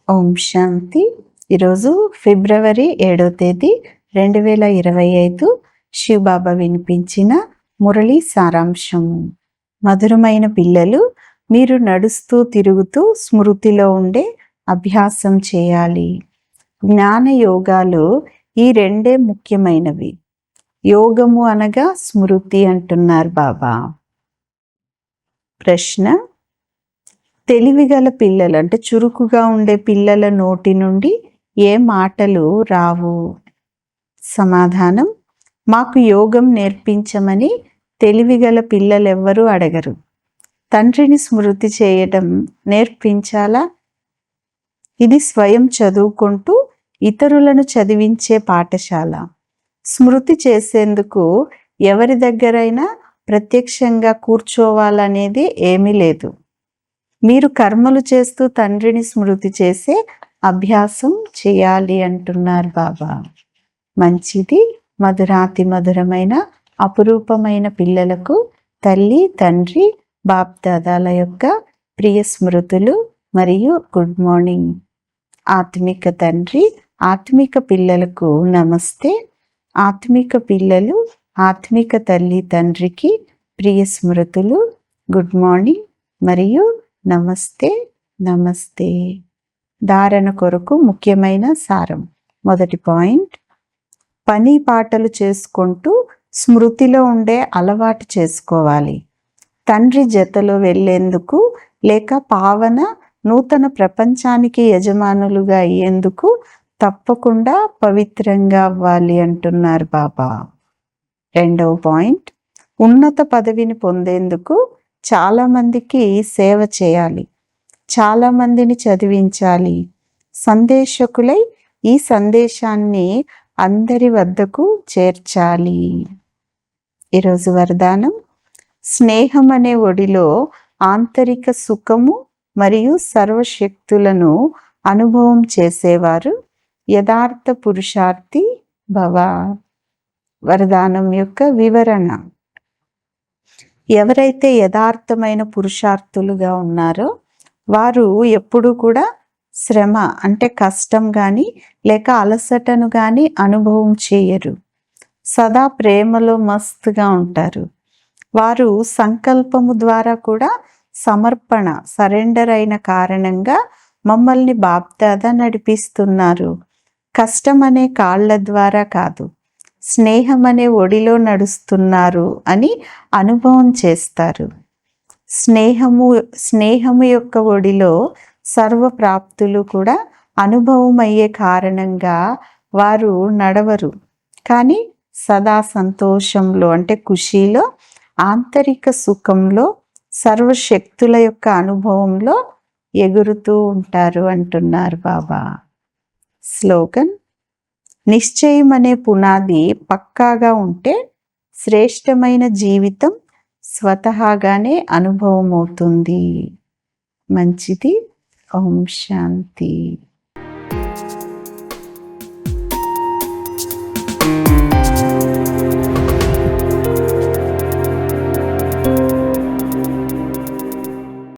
ఓం శాంతి. ఈరోజు ఫిబ్రవరి 7వ తేదీ 2025 శివబాబా వినిపించిన మురళి సారాంశము. మధురమైన పిల్లలు, మీరు నడుస్తూ తిరుగుతూ స్మృతిలో ఉండే అభ్యాసం చేయాలి. జ్ఞాన యోగాలు ఈ రెండే ముఖ్యమైనవి. యోగము అనగా స్మృతి అంటున్నారు బాబా. ప్రశ్న: తెలివిగల పిల్లలు అంటే చురుకుగా ఉండే పిల్లల నోటి నుండి ఏ మాటలు రావు? సమాధానం: మాకు యోగం నేర్పించమని తెలివిగల పిల్లలెవ్వరూ అడగరు. తండ్రిని స్మృతి చేయడం నేర్పించాలా? ఇది స్వయం చదువుకుంటూ ఇతరులను చదివించే పాఠశాల. స్మృతి చేసేందుకు ఎవరి దగ్గరైనా ప్రత్యక్షంగా కూర్చోవాలనేది ఏమీ లేదు. మీరు కర్మలు చేస్తూ తండ్రిని స్మృతి చేసే అభ్యాసం చేయాలి అంటున్నారు బాబా. మంచిది. మధురాతి మధురమైన అపురూపమైన పిల్లలకు తల్లి, తండ్రి, బాప్ దాదాల యొక్క ప్రియ స్మృతులు మరియు గుడ్ మార్నింగ్. ఆత్మిక తండ్రి, ఆత్మిక పిల్లలకు నమస్తే. ఆత్మిక పిల్లలు ఆత్మిక తల్లి, తండ్రికి ప్రియ స్మృతులు, గుడ్ మార్నింగ్ మరియు నమస్తే నమస్తే. ధారణ కొరకు ముఖ్యమైన సారం. మొదటి పాయింట్: పని పాటలు చేసుకుంటూ స్మృతిలో ఉండే అలవాటు చేసుకోవాలి. తండ్రి జతలో వెళ్ళేందుకు లేక పావన నూతన ప్రపంచానికి యజమానులుగా అయ్యేందుకు తప్పకుండా పవిత్రంగా అవ్వాలి అంటున్నారు బాబా. రెండవ పాయింట్: ఉన్నత పదవిని పొందేందుకు చాలా మందికి సేవ చేయాలి, చాలా మందిని చదివించాలి. సందేశకులై ఈ సందేశాన్ని అందరి వద్దకు చేర్చాలి. ఈరోజు వరదానం: స్నేహం అనే ఒడిలో ఆంతరిక సుఖము మరియు సర్వశక్తులను అనుభవం చేసేవారు యథార్థ పురుషార్థి భవ. వరదానం యొక్క వివరణ: ఎవరైతే యథార్థమైన పురుషార్థులుగా ఉన్నారో వారు ఎప్పుడూ కూడా శ్రమ అంటే కష్టం కానీ లేక అలసటను కానీ అనుభవం చేయరు. సదా ప్రేమలో మస్తుగా ఉంటారు. వారు సంకల్పము ద్వారా కూడా సమర్పణ సరెండర్ అయిన కారణంగా మమ్మల్ని బాప్దాదా నడిపిస్తున్నారు. కష్టం అనే కాళ్ళ ద్వారా కాదు, స్నేహం అనే ఒడిలో నడుస్తున్నారు అని అనుభవం చేస్తారు. స్నేహము యొక్క ఒడిలో సర్వ ప్రాప్తులు కూడా అనుభవం అయ్యే కారణంగా వారు నడవరు, కానీ సదా సంతోషంలో అంటే ఖుషీలో, ఆంతరిక సుఖంలో, సర్వశక్తుల యొక్క అనుభవంలో ఎగురుతూ ఉంటారు అంటున్నారు బాబా. స్లోగన్: నిశ్చయం అనే పునాది పక్కాగా ఉంటే శ్రేష్టమైన జీవితం స్వతహాగానే అనుభవం అవుతుంది. మంచిది. ఓం శాంతి.